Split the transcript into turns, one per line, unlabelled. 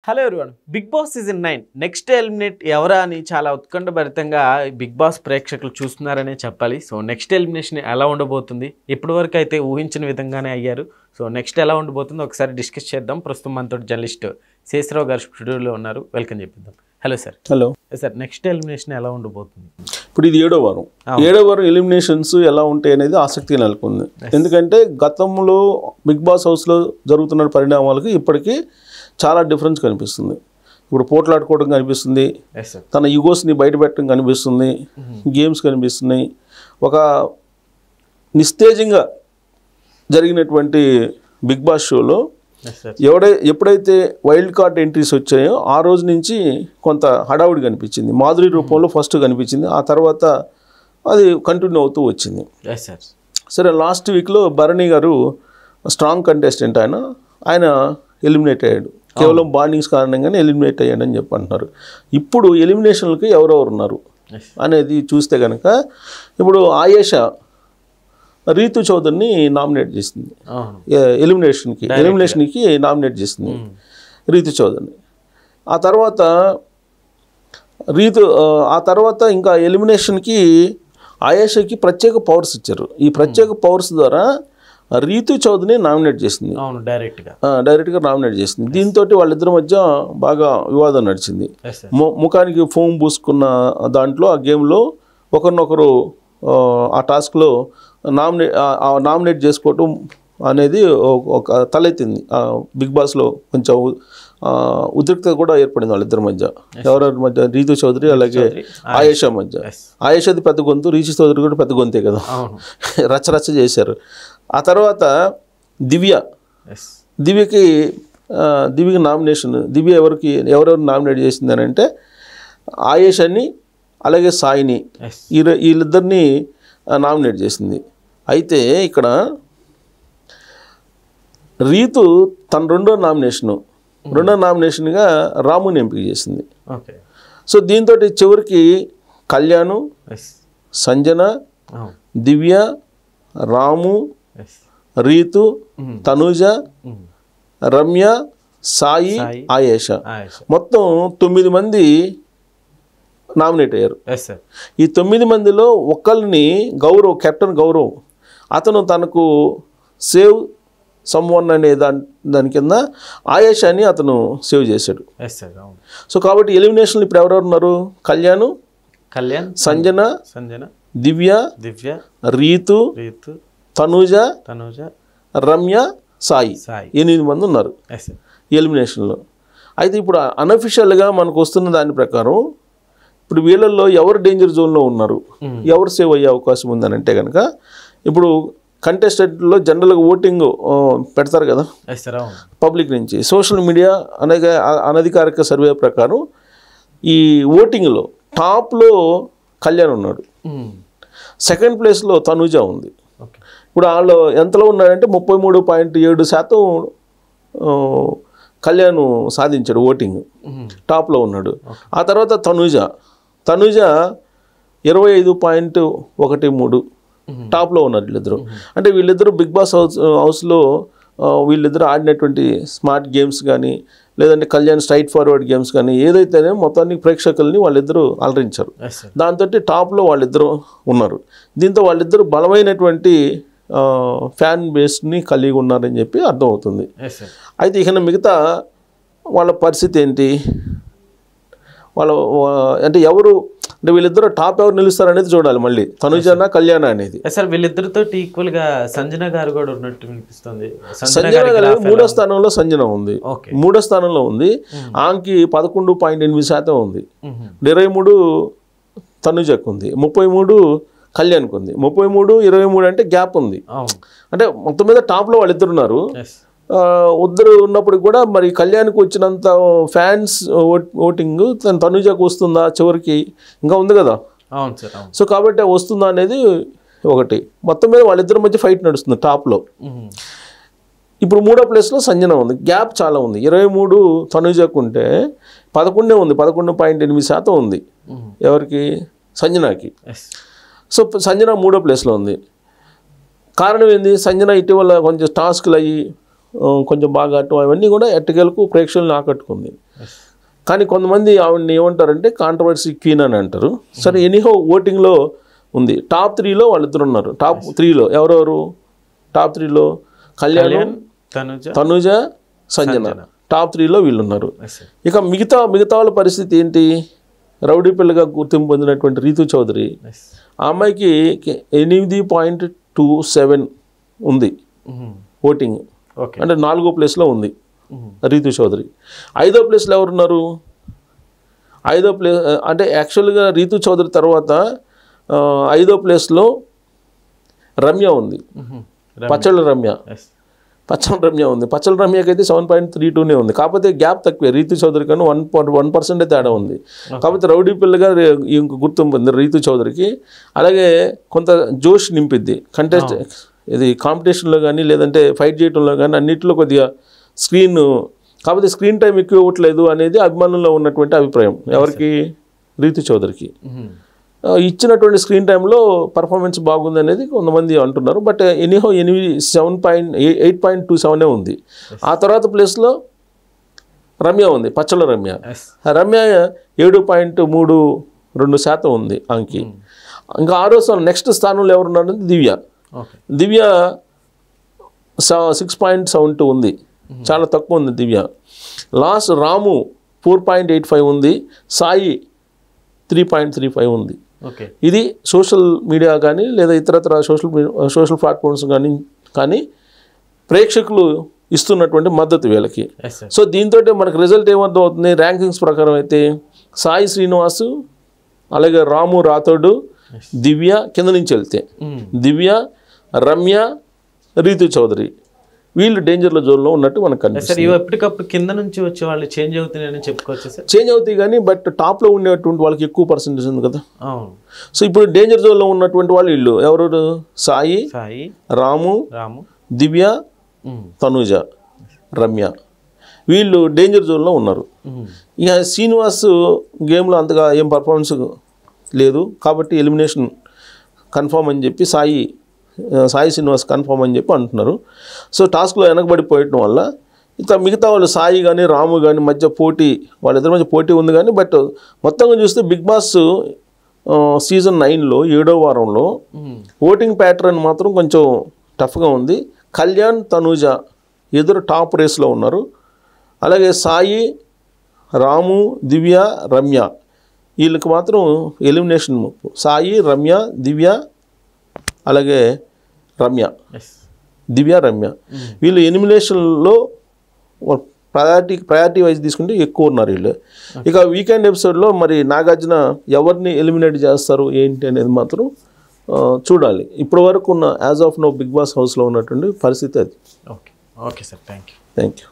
Hello everyone Bigg Boss season 9 next eliminate ఎవరా అని చాలా ఉత్కంఠభరితంగా బిగ్ బాస్ ప్రేక్షకులు చూస్తున్నారనే చెప్పాలి. సో నెక్స్ట్ ఎలిమినేషన్ ఎలా ఉండబోతుంది, ఇప్పటివరకు అయితే ఊహించిన విధంగానే అయ్యారు. సో నెక్స్ట్ ఎలా ఉండబోతుందో ఒకసారి డిస్కస్ చేద్దాం. ప్రస్తుతం మనతో జర్నలిస్ట్ శేషరావు గారు స్టూడియోలో ఉన్నారు. వెల్కమ్ చెప్పిద్దాం. Hello sir.
Hello
sir, next elimination ఎలా ఉండబోతుంది?
ఇప్పుడు ఇది ఏడో వారం ఎలిమినేషన్స్ ఎలా ఉంటాయి అనేది ఆసక్తిగా నెలకొంది. ఎందుకంటే గతంలో బిగ్ బాస్ హౌస్లో జరుగుతున్న పరిణామాలకి ఇప్పటికీ చాలా డిఫరెన్స్ కనిపిస్తుంది. ఇప్పుడు పోట్లాడుకోవడం కనిపిస్తుంది, తన యుగోస్ని బయటపెట్టడం కనిపిస్తుంది, గేమ్స్ కనిపిస్తున్నాయి. ఒక నిస్తేజంగా జరిగినటువంటి బిగ్ బాస్ షోలో ఎప్పుడైతే వైల్డ్ కార్డ్ ఎంట్రీస్ వచ్చాయో ఆ రోజు నుంచి కొంత హడావుడి కనిపించింది. మాధురి రూపంలో ఫస్ట్ కనిపించింది, ఆ తర్వాత అది కంటిన్యూ అవుతూ వచ్చింది. సరే, లాస్ట్ వీక్లో భరణి గారు స్ట్రాంగ్ కంటెస్టెంట్, ఆయన ఎలిమినేట్ అయ్యాడు. కేవలం బాండింగ్స్ కారణంగానే ఎలిమినేట్ అయ్యాడని చెప్పి అంటున్నారు. ఇప్పుడు ఎలిమినేషన్లకి ఎవరెవరు ఉన్నారు అనేది చూస్తే కనుక ఇప్పుడు ఆయేషా రీతు చౌదరిని నామినేట్ చేసింది. ఎలిమినేషన్కి నామినేట్ చేసింది రీతు చౌదరిని. ఆ తర్వాత ఇంకా ఎలిమినేషన్కి ఆయేషాకి ప్రత్యేక పవర్స్ ఇచ్చారు. ఈ ప్రత్యేక పవర్స్ ద్వారా రీతు చౌదరిని నామినేట్ చేసింది, డైరెక్ట్గా నామినేట్ చేసింది. దీంతో వాళ్ళిద్దరి మధ్య బాగా వివాదం నడిచింది. ముఖానికి ఫోమ్ పూసుకున్న దాంట్లో ఆ గేమ్లో ఒకరినొకరు ఆ టాస్క్లో నామినేట్ చేసుకోవటం అనేది ఒక తలెత్తింది. బిగ్ బాస్లో కొంచెం ఉద్రిక్తత కూడా ఏర్పడింది వాళ్ళిద్దరి మధ్య. ఎవరెవరి మధ్య? రీతు చౌదరి అలాగే ఆయేషా మధ్య. ఆయేషాది పెద్ద గొంతు, రీతు చౌదరి కూడా పెద్ద గొంతే కదా, రచ్చరచ్చ చేశారు. ఆ తర్వాత దివ్యకి నామినేషన్, ఎవరెవరు నామినేట్ చేసింది అని అంటే ఆయేషాని అలాగే సాయిని, వీళ్ళిద్దరిని నామినేట్ చేసింది. అయితే ఇక్కడ రీతు తన రెండో నామినేషన్గా రాముని ఎంపిక చేసింది. సో దీంతో చివరికి కళ్యాణ్, సంజన, దివ్య, రాము, రీతు, తనూజ, రమ్య, సాయి, ఆయేషా మొత్తం 9 మంది నామినేట్ అయ్యారు. ఈ 9 మందిలో ఒకళ్ళని కెప్టెన్ గౌరవ్ అతను తనకు సేవ్ సమ్వన్ అనే దాని కింద ఆయేషాని అతను సేవ్ చేశాడు. సో కాబట్టి ఎలిమినేషన్లు ఇప్పుడు ఎవరెవరు ఉన్నారు? కళ్యాణ్, సంజన, దివ్య, రీతు, తనూజ, రమ్య, సాయి 8 మంది ఉన్నారు ఎలిమినేషన్లో. అయితే ఇప్పుడు అన్అఫిషియల్గా మనకు వస్తున్న దాని ప్రకారం ఇప్పుడు వీళ్ళల్లో ఎవరు డేంజర్ జోన్లో ఉన్నారు, ఎవరు సేవ్ అయ్యే అవకాశం ఉందని అంటే కనుక ఇప్పుడు కంటెస్టెంట్లో జనరల్గా ఓటింగ్ పెడతారు కదా పబ్లిక్ నుంచి. సోషల్ మీడియా అనధికారిక సర్వే ప్రకారం ఈ ఓటింగ్లో టాప్లో కళ్యాణ్ ఉన్నాడు, సెకండ్ ప్లేస్లో తనూజ ఉంది. ఇప్పుడు వాళ్ళు ఎంతలో ఉన్నాడంటే 33.7% కళ్యాణ్ సాధించాడు, ఓటింగ్ టాప్లో ఉన్నాడు. ఆ తర్వాత తనూజ 25.13 టాప్లో ఉన్నారు వీళ్ళిద్దరు. అంటే వీళ్ళిద్దరూ బిగ్ బాస్ హౌస్లో వీళ్ళిద్దరూ ఆడినటువంటి స్మార్ట్ గేమ్స్ కానీ లేదంటే కళ్యాణ్ స్ట్రైట్ ఫార్వర్డ్ గేమ్స్ కానీ ఏదైతేనే మొత్తానికి ప్రేక్షకుల్ని వాళ్ళిద్దరూ అలరించారు. దాంతో టాప్లో వాళ్ళిద్దరూ ఉన్నారు. దీంతో వాళ్ళిద్దరూ బలమైనటువంటి ఫ్యాన్ బేస్ని కలిగి ఉన్నారని చెప్పి అర్థమవుతుంది. అయితే ఇక మిగతా వాళ్ళ పరిస్థితి ఏంటి, అంటే ఎవరు అంటే వీళ్ళిద్దరు టాప్ ఎవరు నిలుస్తారు అనేది చూడాలి. మళ్ళీ తనుజన, కళ్యాణ అనేది
వీళ్ళిద్దరితో ఈక్వల్ గా సంజన గారు కూడా ఉన్నట్టు వినిపిస్తుంది.
సంజన గారు 3వ స్థానంలో సంజన ఉంది, 3వ స్థానంలో ఉంది. ఆమెకి 11.8% ఉంది, 23 తనుజకు ఉంది, 33 కళ్యాణ్కి ఉంది. 33, 23 అంటే గ్యాప్ ఉంది. అంటే మొత్తం మీద టాప్లో వాళ్ళిద్దరు ఉన్నారు. ఉద్దరు ఉన్నప్పుడు కూడా మరి కళ్యాణ్కి వచ్చినంత ఫ్యాన్స్ ఓటింగ్ తనుజకు వస్తుందా చివరికి, ఇంకా ఉంది కదా. సో కాబట్టి వస్తుందా అనేది ఒకటి. మొత్తం మీద వాళ్ళిద్దరి మధ్య ఫైట్ నడుస్తుంది టాప్లో. ఇప్పుడు 3వ ప్లేస్లో సంజన ఉంది, గ్యాప్ చాలా ఉంది. 23 తనుజకు ఉంటే 11 ఉంది, 11.8% ఉంది ఎవరికి, సంజనకి. సో సంజన 3వ ప్లేస్లో ఉంది. కారణం ఏంది? సంజన ఇటీవల కొంచెం టాస్క్లు అయ్యి కొంచెం బాగా ఆడటం అవన్నీ కూడా ఎట్టకేలకు ప్రేక్షకులను ఆకట్టుకుంది. కానీ కొంతమంది ఆవిడని ఏమంటారంటే కాంట్రవర్సీ క్వీన్ అని అంటారు. సరే ఎనీహో ఓటింగ్లో ఉంది. టాప్ 3లో వాళ్ళిద్దరు ఉన్నారు. టాప్ 3లో ఎవరెవరు? టాప్ 3లో కళ్యాణ్, తనుజ, సంజన. టాప్ 3లో వీళ్ళు ఉన్నారు. ఇక మిగతా వాళ్ళ పరిస్థితి ఏంటి? రౌడీ పిల్లగా గుర్తింపు పొందినటువంటి రీతు చౌదరి, ఆ అమ్మాయికి 8.27 ఉంది ఓటింగ్, అంటే 4వ ప్లేస్లో ఉంది రీతు చౌదరి. 5వ ప్లేస్లో ఎవరున్నారు? 5వ ప్లేస్ అంటే యాక్చువల్గా రీతు చౌదరి తర్వాత 5వ ప్లేస్లో రమ్య ఉంది. పచ్చళ్ళ రమ్య ఉంది. పచ్చళ్ళ రమ్యకి అయితే 7.32 ఉంది. కాకపోతే గ్యాప్ తక్కువే. రీతు చౌదరి కన్నా 1% తేడా ఉంది. కాకపోతే రౌడీ పిల్లగా ఇంక గుర్తింపు ఉంది రీతు చౌదరికి. అలాగే కొంత జోష్ నింపిద్ది కంటెస్ట్, ఇది కాంపిటీషన్లో కానీ లేదంటే ఫైట్ చేయడంలో కానీ అన్నింటిలో కొద్దిగా కాకపోతే స్క్రీన్ టైం ఎక్కువ ఇవ్వట్లేదు అనేది అభిమానుల్లో ఉన్నటువంటి అభిప్రాయం. ఎవరికి? రీతు చౌదరికి. ఇచ్చినటువంటి స్క్రీన్ టైంలో పర్ఫార్మెన్స్ బాగుంది అనేది కొంతమంది అంటున్నారు. బట్ ఎనీహో 8.27 ఉంది. ఆ తర్వాత ప్లేస్లో రమ్య ఉంది, పచ్చళ్ళ రమ్య. రమ్య 7.32% ఉంది అంకి. ఇంకా 6వ స్థానం నెక్స్ట్ స్థానంలో ఎవరున్నారంటే దివ్య 6.72 ఉంది. చాలా తక్కువ ఉంది దివ్య. లాస్ట్ రాము 4.85 ఉంది. సాయి 3.35 ఉంది. ఇది సోషల్ మీడియా కానీ లేదా ఇతరత్ర సోషల్ ప్లాట్ఫామ్స్ కానీ ప్రేక్షకులు ఇస్తున్నటువంటి మద్దతు వీళ్ళకి. సో దీంతో మనకు రిజల్ట్ ఏమర్థం అవుతుంది? ర్యాంకింగ్స్ ప్రకారం అయితే సాయి శ్రీనివాసు, అలాగే రాము రాథోడు, దివ్య, కింద నుంచి వెళ్తే దివ్య, రమ్య, రీతు చౌదరి వీళ్ళు డేంజర్ల జోన్లో ఉన్నట్టు మనకు కనిపిస్తుంది.
ఎప్పటికప్పుడు కింద నుంచి వచ్చే వాళ్ళు చేంజ్ అవుతున్నాయని చెప్పుకోవచ్చు సార్.
చేంజ్ అవుతాయి కానీ బట్ టాప్లో ఉండేటువంటి వాళ్ళకి ఎక్కువ పర్సెంటేజ్ ఉంది కదా. సో ఇప్పుడు డేంజర్ జోన్లో ఉన్నటువంటి వాళ్ళు వీళ్ళు ఎవరు? సాయి, రాము, దివ్య, తనుజ, రమ్య వీళ్ళు డేంజర్ జోన్లో ఉన్నారు. ఇక శ్రీనివాస్ గేమ్లో అంతగా ఏం పర్ఫార్మెన్స్ లేదు కాబట్టి ఎలిమినేషన్ కన్ఫామ్ అని చెప్పి సాయి శ్రీనివాస్ కన్ఫామ్ అని చెప్పి అంటున్నారు. సో టాస్క్లో వెనకబడిపోయటం వల్ల ఇంకా మిగతా వాళ్ళు సాయి కానీ రాము కానీ మధ్య పోటీ, వాళ్ళిద్దరి మధ్య పోటీ ఉంది. కానీ బట్ మొత్తంగా చూస్తే బిగ్ బాస్ సీజన్ 9లో 7వ వారంలో ఓటింగ్ ప్యాటర్న్ మాత్రం కొంచెం టఫ్గా ఉంది. కళ్యాణ్, తనూజ ఎదురు టాప్ రేస్లో ఉన్నారు. అలాగే సాయి, రాము, దివ్య, రమ్య వీళ్ళకి మాత్రం ఎలిమినేషన్ ముప్పు. సాయి, రమ్య, దివ్య, అలాగే దివ్య, రమ్య వీళ్ళు ఎలిమినేషన్లో ప్రయారిటీ వైజ్ తీసుకుంటే ఎక్కువ ఉన్నారు వీళ్ళు. ఇక వీకెండ్ ఎపిసోడ్లో మరి నాగార్జున ఎవరిని ఎలిమినేట్ చేస్తారు ఏంటి అనేది మాత్రం చూడాలి. ఇప్పటి వరకు ఉన్న as of now Bigg Boss హౌస్లో ఉన్నటువంటి పరిస్థితి అది.
Okay sir, thank you.